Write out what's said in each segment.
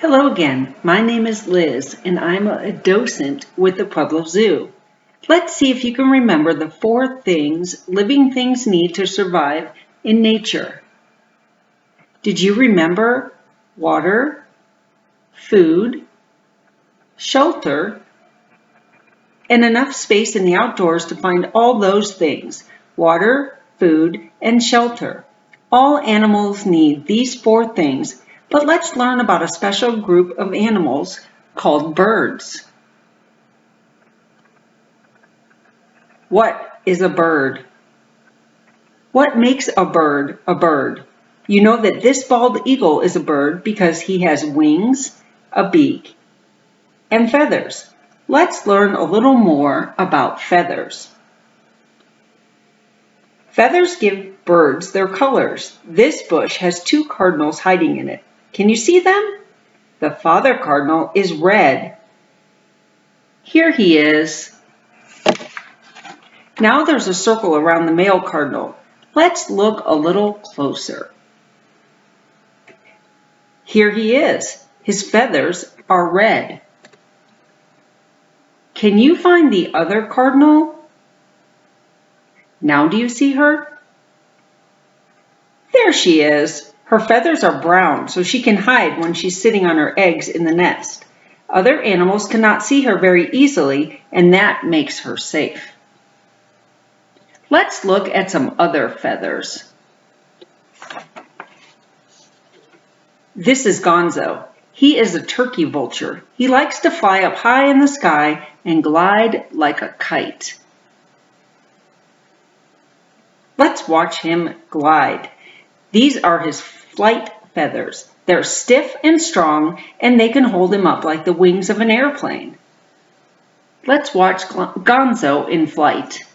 Hello again, my name is Liz and I'm a docent with the Pueblo Zoo. Let's see if you can remember the 4 things living things need to survive in nature. Did you remember water, food, shelter, and enough space in the outdoors to find all those things? Water, food, and shelter. All animals need these 4 things, but let's learn about a special group of animals called birds. What is a bird? What makes a bird a bird? You know that this bald eagle is a bird because he has wings, a beak, and feathers. Let's learn a little more about feathers. Feathers give birds their colors. This bush has 2 cardinals hiding in it. Can you see them? The father cardinal is red. Here he is. Now there's a circle around the male cardinal. Let's look a little closer. Here he is. His feathers are red. Can you find the other cardinal? Now do you see her? There she is. Her feathers are brown, so she can hide when she's sitting on her eggs in the nest. Other animals cannot see her very easily, and that makes her safe. Let's look at some other feathers. This is Gonzo. He is a turkey vulture. He likes to fly up high in the sky and glide like a kite. Let's watch him glide. These are his flight feathers. They're stiff and strong, and they can hold him up like the wings of an airplane. Let's watch Gonzo in flight.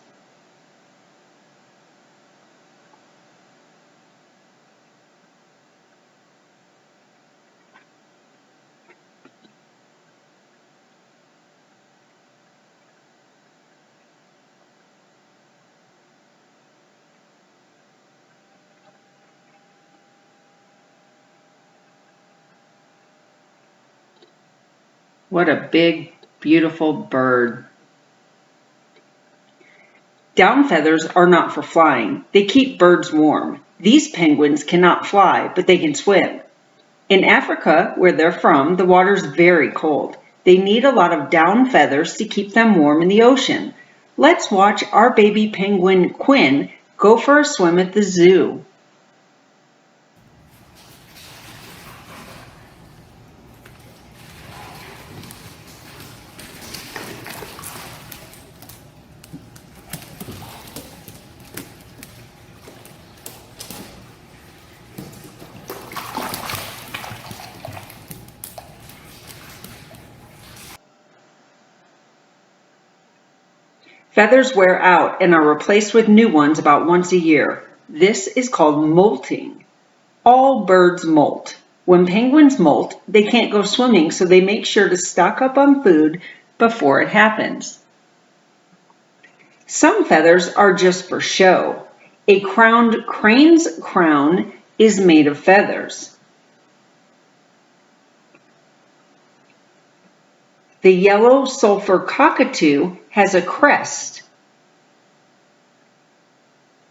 What a big, beautiful bird. Down feathers are not for flying. They keep birds warm. These penguins cannot fly, but they can swim. In Africa, where they're from, the water's very cold. They need a lot of down feathers to keep them warm in the ocean. Let's watch our baby penguin Quinn go for a swim at the zoo. Feathers wear out and are replaced with new ones about once a year. This is called molting. All birds molt. When penguins molt, they can't go swimming, so they make sure to stock up on food before it happens. Some feathers are just for show. A crowned crane's crown is made of feathers. The yellow sulfur cockatoo has a crest.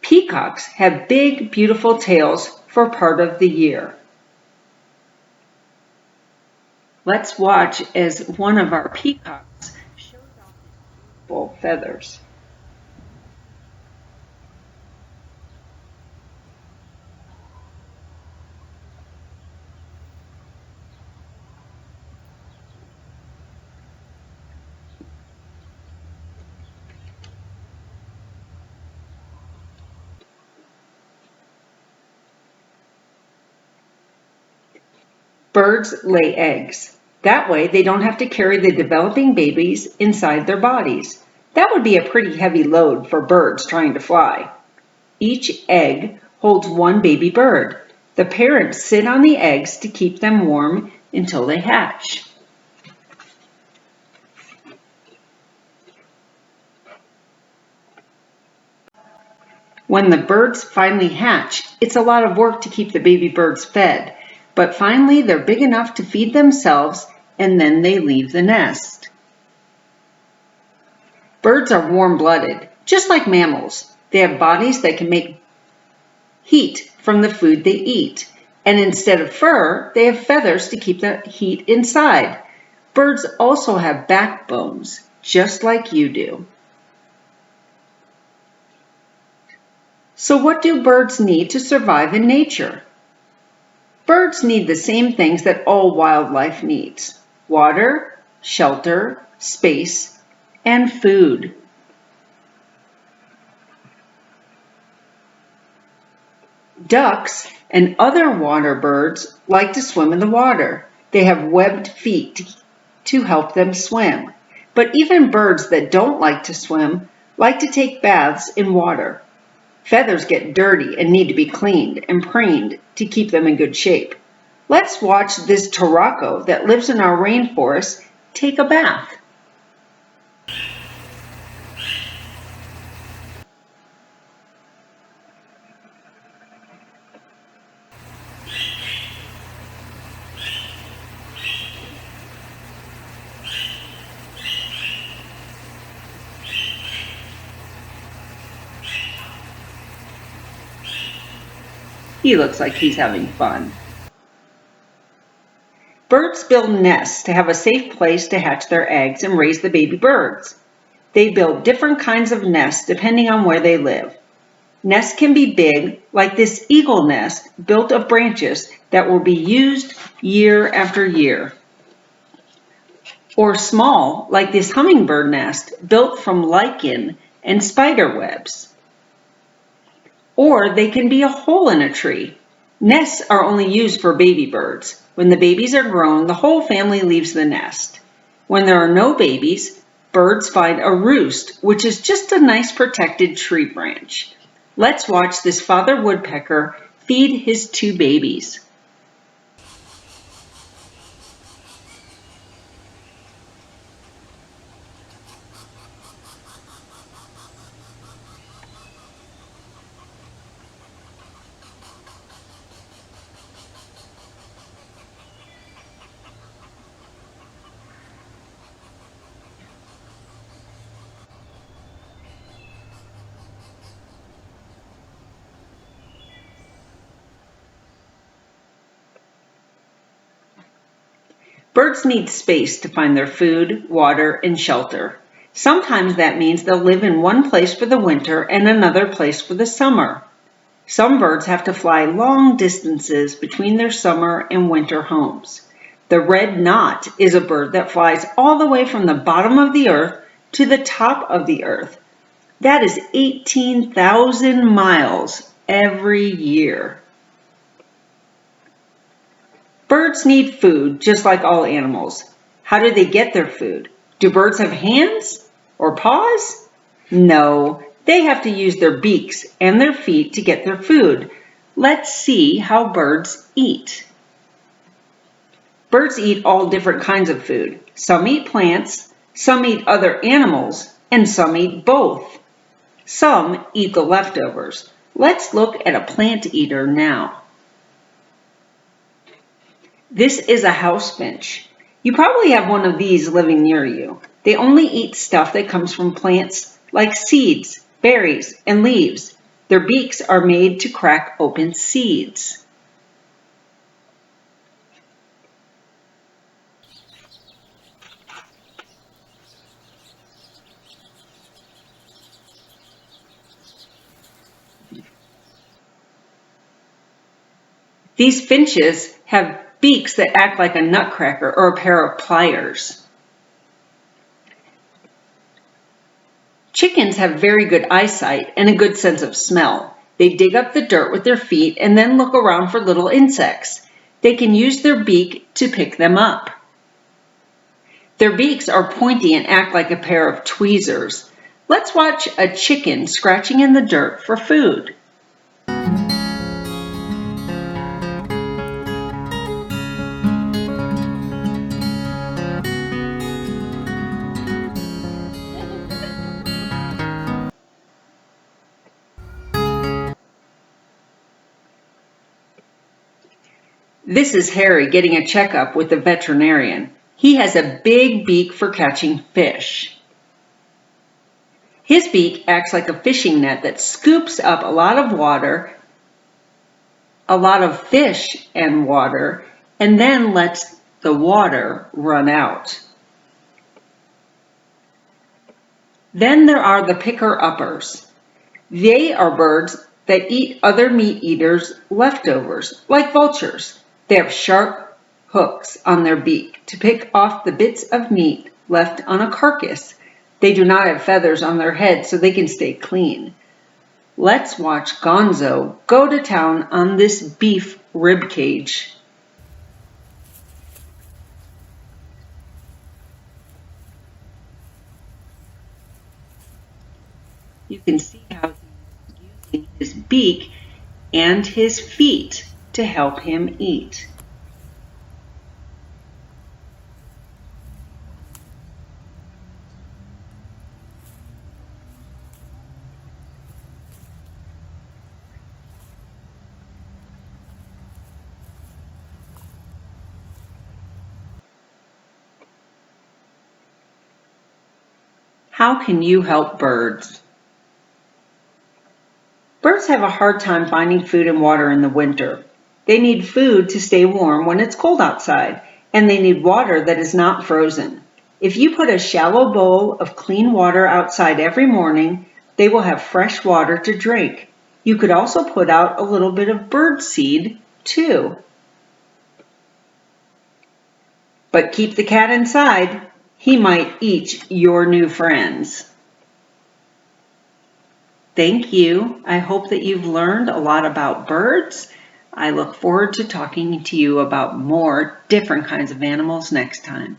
Peacocks have big, beautiful tails for part of the year. Let's watch as one of our peacocks shows off his beautiful feathers. Birds lay eggs. That way they don't have to carry the developing babies inside their bodies. That would be a pretty heavy load for birds trying to fly. Each egg holds one baby bird. The parents sit on the eggs to keep them warm until they hatch. When the birds finally hatch, it's a lot of work to keep the baby birds fed. but finally they're big enough to feed themselves and then they leave the nest. Birds are warm-blooded, just like mammals. They have bodies that can make heat from the food they eat. And instead of fur, they have feathers to keep the heat inside. Birds also have backbones, just like you do. So what do birds need to survive in nature? Birds need the same things that all wildlife needs: water, shelter, space, and food. Ducks and other water birds like to swim in the water. They have webbed feet to help them swim. But even birds that don't like to swim like to take baths in water. Feathers get dirty and need to be cleaned and preened to keep them in good shape. Let's watch this turako that lives in our rainforest take a bath. He looks like he's having fun. Birds build nests to have a safe place to hatch their eggs and raise the baby birds. They build different kinds of nests depending on where they live. Nests can be big, like this eagle nest built of branches that will be used year after year. Or small, like this hummingbird nest built from lichen and spider webs. Or they can be a hole in a tree. Nests are only used for baby birds. When the babies are grown, the whole family leaves the nest. When there are no babies, birds find a roost, which is just a nice protected tree branch. Let's watch this father woodpecker feed his two babies. Birds need space to find their food, water, and shelter. Sometimes that means they'll live in one place for the winter and another place for the summer. Some birds have to fly long distances between their summer and winter homes. The red knot is a bird that flies all the way from the bottom of the earth to the top of the earth. That is 18,000 miles every year. Birds need food just like all animals. How do they get their food? Do birds have hands or paws? No, they have to use their beaks and their feet to get their food. Let's see how birds eat. Birds eat all different kinds of food. Some eat plants, some eat other animals, and some eat both. Some eat the leftovers. Let's look at a plant eater now. This is a house finch. You probably have one of these living near you. They only eat stuff that comes from plants like seeds, berries, and leaves. Their beaks are made to crack open seeds. These finches have beaks that act like a nutcracker or a pair of pliers. Chickens have very good eyesight and a good sense of smell. They dig up the dirt with their feet and then look around for little insects. They can use their beak to pick them up. Their beaks are pointy and act like a pair of tweezers. Let's watch a chicken scratching in the dirt for food. This is Harry getting a checkup with the veterinarian. He has a big beak for catching fish. His beak acts like a fishing net that scoops up a lot of water, a lot of fish and water, and then lets the water run out. Then there are the picker-uppers. They are birds that eat other meat eaters' leftovers, like vultures. They have sharp hooks on their beak to pick off the bits of meat left on a carcass. They do not have feathers on their heads so they can stay clean. Let's watch Gonzo go to town on this beef rib cage. You can see how he's using his beak and his feet to help him eat. How can you help birds? Birds have a hard time finding food and water in the winter. They need food to stay warm when it's cold outside, and they need water that is not frozen. If you put a shallow bowl of clean water outside every morning, they will have fresh water to drink. You could also put out a little bit of bird seed, too. But keep the cat inside. He might eat your new friends. Thank you. I hope that you've learned a lot about birds. I look forward to talking to you about more different kinds of animals next time.